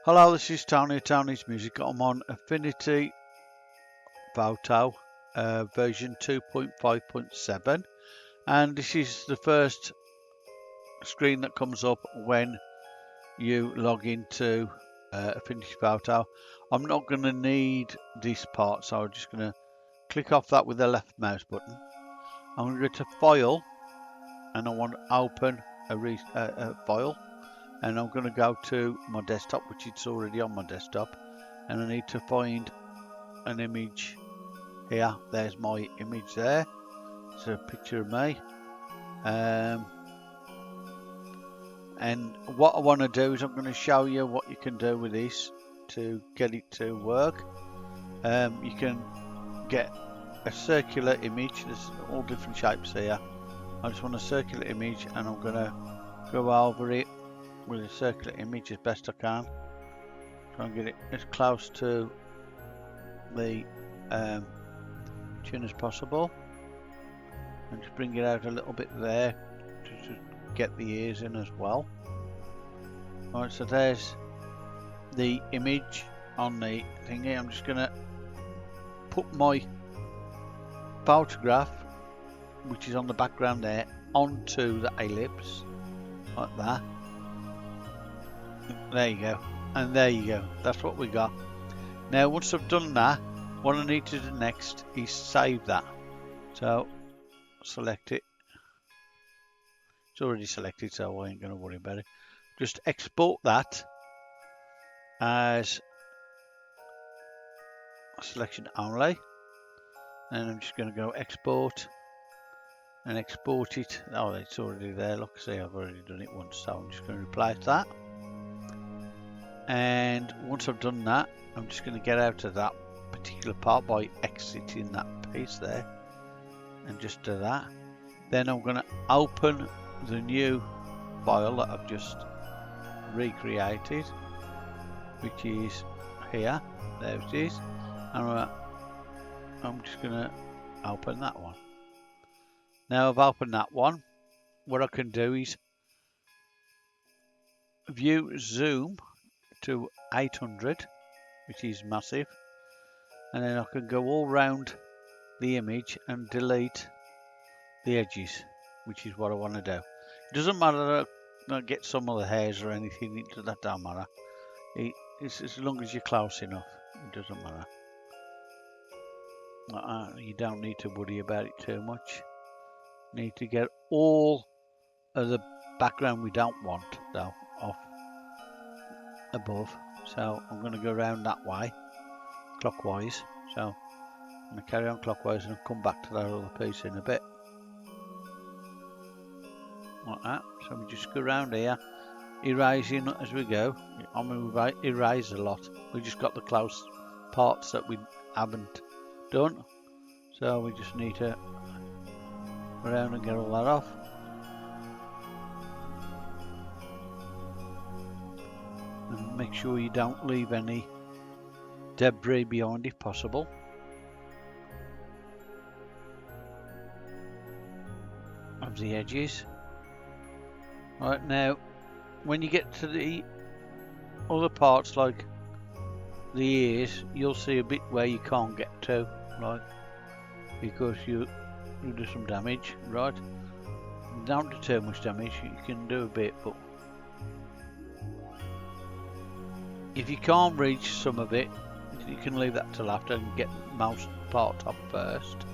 Hello, this is Tony's Music. I'm on Affinity Photo version 2.5.7, and this is the first screen that comes up when you log into Affinity Photo. I'm not going to need this part, so I'm just going to click off that with the left mouse button. I'm going to go to File, and I want to open a file. And I'm going to go to my desktop, which it's already on my desktop, and I need to find an image here. There's my image there. It's a picture of me. And what I want to do is I'm going to show you what you can do with this to get it to work. You can get a circular image. There's all different shapes here. I just want a circular image, and I'm going to go over it with a circular image as best I can. Try and get it as close to the chin as possible, and just bring it out a little bit there to get the ears in as well. Alright, so there's the image on the thingy. I'm just going to put my photograph, which is on the background there, onto the ellipse like that. There you go, and there you go. That's what we got. Now once I've done that, what I need to do next is save that. So select it. It's already selected, so I ain't going to worry about it. Just export that as selection only, and I'm just going to go export and export it. Oh, it's already there. Look, see, I've already done it once, so I'm just going to replace that. And once I've done that, I'm just going to get out of that particular part by exiting that piece there, and just do that. Then I'm going to open the new file that I've just recreated, which is here. There it is. And I'm just going to open that one. Now I've opened that one. What I can do is view zoom to 800, which is massive, and then I can go all round the image and delete the edges, which is what I want to do. It doesn't matter that I get some of the hairs or anything, that don't matter. It's as long as you're close enough, it doesn't matter. You don't need to worry about it too much. Need to get all of the background we don't want though off above, so I'm going to go around that way clockwise. So I'm going to carry on clockwise and I'll come back to that other piece in a bit like that. So we just go around here, erasing as we go. I mean, we've erased a lot. We just got the close parts that we haven't done, so we just need to go around and get all that off. And make sure you don't leave any debris behind if possible. Of the edges. Right, now when you get to the other parts like the ears, you'll see a bit where you can't get to, right, because you do some damage, right? Don't do too much damage, you can do a bit, but if you can't reach some of it, you can leave that till after and get most part off first,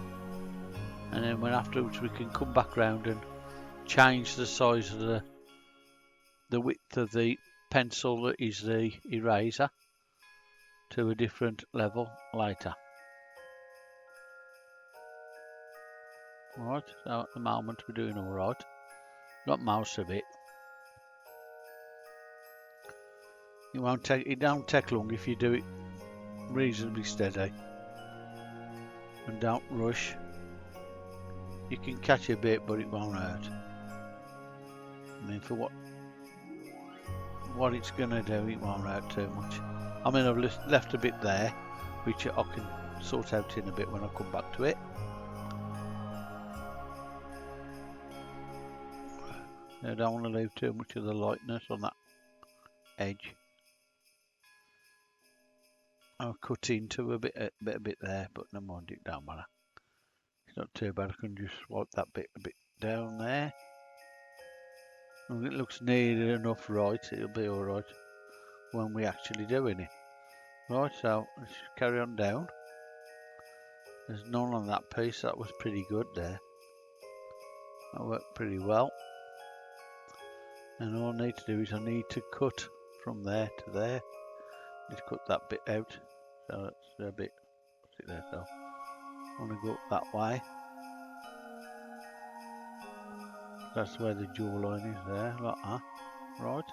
and then when afterwards we can come back round and change the size of the width of the pencil that is the eraser to a different level later. Alright, so at the moment we're doing alright. Got most of it. It don't take long if you do it reasonably steady and don't rush. You can catch a bit, but it won't hurt. I mean, for what it's gonna do, it won't hurt too much. I mean, I've left a bit there, which I can sort out in a bit when I come back to it. I don't want to leave too much of the lightness on that edge. I'll cut into a bit there, but never mind, it don't matter. It's not too bad. I can just swipe that bit a bit down there. And it looks nearly enough right. It'll be all right when we actually doing it. Right, so let's carry on down. There's none on that piece. That was pretty good there. That worked pretty well. And all I need to do is I need to cut from there to there. Just cut that bit out. So that's a bit. What's it there? So I want to go up that way. That's where the jawline is there, like that. Right.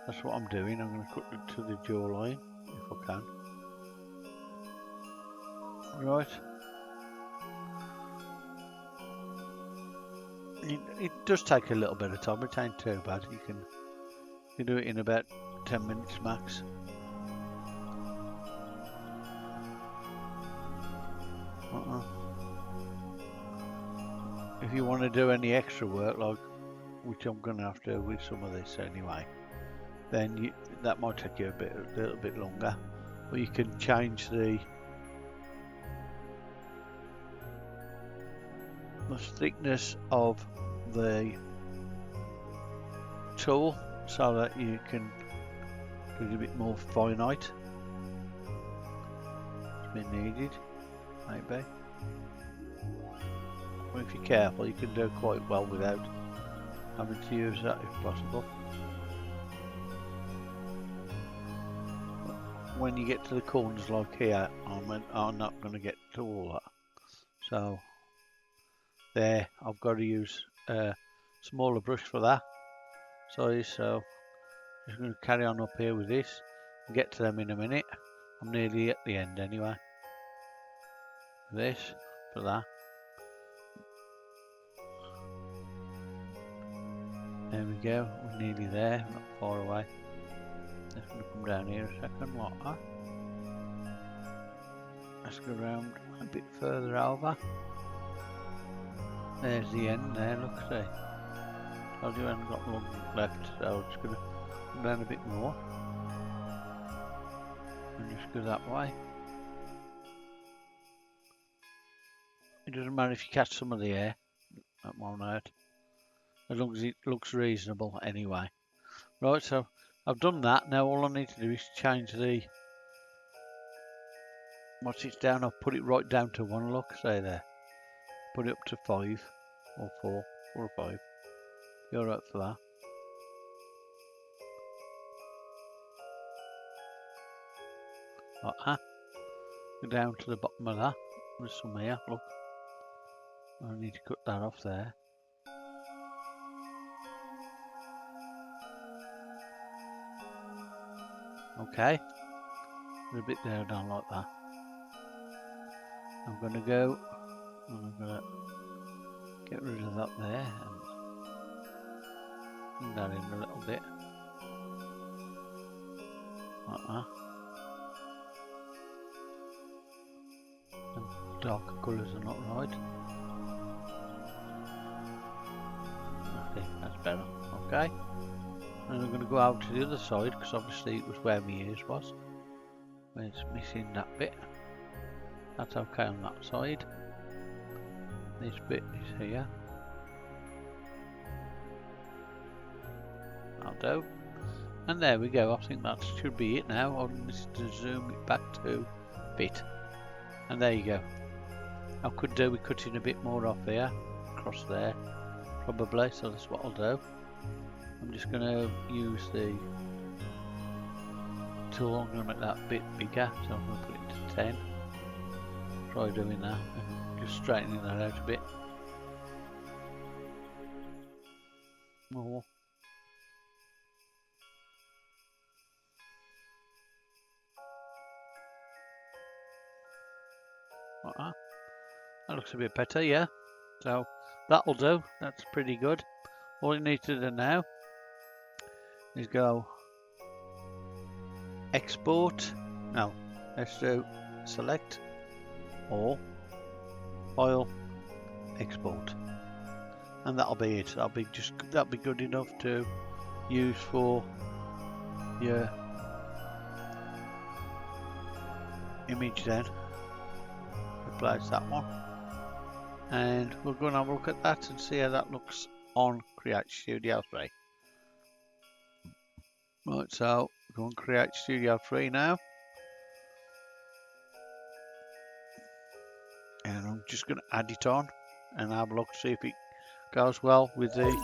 That's what I'm doing. I'm going to cut it to the jawline if I can. Right. It does take a little bit of time. It ain't too bad. You can do it in about 10 minutes max. If you want to do any extra work, like which I'm going to have to with some of this anyway, then that might take you a little bit longer. But you can change the thickness of the tool so that you can do it a bit more finite. It's been needed, maybe. But if you're careful, you can do quite well without having to use that if possible. When you get to the corners like here, I'm not going to get to all that. So there, I've got to use a smaller brush for that size. So just going to carry on up here with this and get to them in a minute. I'm nearly at the end anyway. This for that. There we go, we're nearly there, not far away. Just going to come down here a second, like that. Let's go around a bit further over. There's the end there, look, see. Told you I haven't got long left, so I'm just going to come down a bit more. And just go that way. It doesn't matter if you catch some of the air, that won't hurt. As long as it looks reasonable anyway. Right, so I've done that. Now all I need to do is change the, once it's down, I'll put it right down to 1, look, say there. Put it up to 5 or 4 or 5. You're right for that. Like that. Go down to the bottom of that. There's some here, look. I need to cut that off there. Okay, a bit there down like that. I'm going to go and I'm going to get rid of that there and that in a little bit. Like that. And darker colours are not right. Okay, that's better. Okay. And I'm going to go out to the other side because obviously it was where my ears was. Where it's missing that bit. That's okay on that side. This bit is here. That'll do. And there we go. I think that should be it now. I'll just to zoom it back to bit. And there you go. I could do with cutting a bit more off here. Across there. Probably. So that's what I'll do. I'm just going to use the tool. I'm going to make that bit bigger, so I'm going to put it to 10. Try doing that and just straightening that out a bit more. Like that. That looks a bit better, yeah. So that'll do. That's pretty good. All you need to do now is go export. No, let's do select all, file, export, and that'll be it. That'll be good enough to use for your image then, replace that one, and we'll go and have a look at that and see how that looks on Create Studio 3. Right, so go and Create Studio 3 now, and I'm just going to add it on and have a look, see if it goes well with the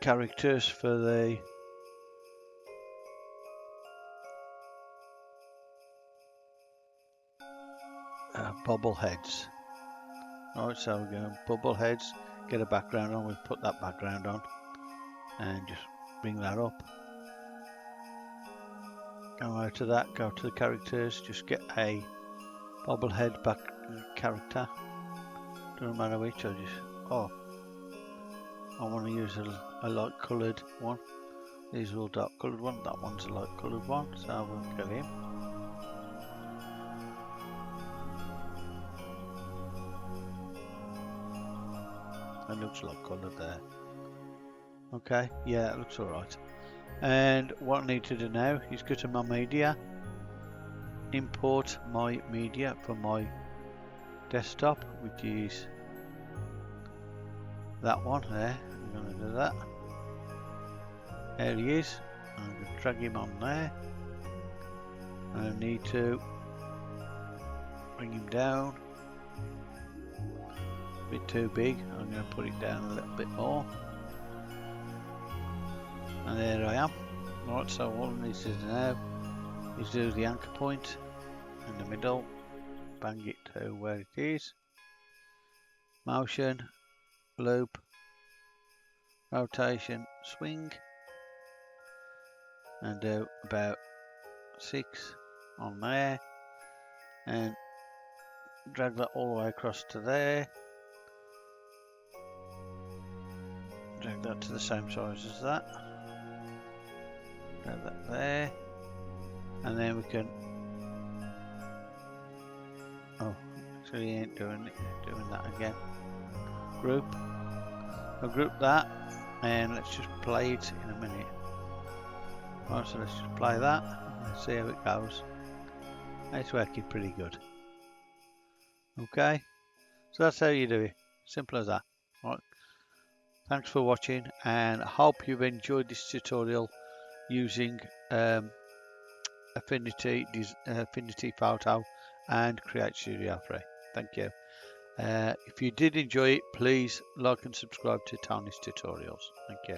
characters for the bobbleheads. Alright, so we're going bobbleheads, get a background on, we'll put that background on and just bring that up. Go out to that, go to the characters, just get a bobblehead back character. Doesn't matter which, I want to use a light coloured one. These are all dark coloured one, that one's a light coloured one, so we'll get him. It looks like coloured there. Okay, yeah, it looks alright. And what I need to do now is go to my media, import my media from my desktop, which is that one there. I'm going to do that. There he is. I'm going to drag him on there. I need to bring him down. A bit too big. I'm going to put it down a little bit more. And there I am. Right, so all I need to do now is do the anchor point in the middle, bang it to where it is, motion, loop, rotation, swing, and do about 6 on there, and drag that all the way across to there, drag that to the same size as that. Drag that there, and then we can. Oh, actually, he ain't doing that again. Group. I'll group that, and let's just play it in a minute. Right, so let's just play that. Let's see how it goes. It's working pretty good. Okay, so that's how you do it. Simple as that. Right. Thanks for watching, and I hope you've enjoyed this tutorial using Affinity Photo and Create Studio 3. Thank you. If you did enjoy it, please like and subscribe to Tony's Tutorials. Thank you.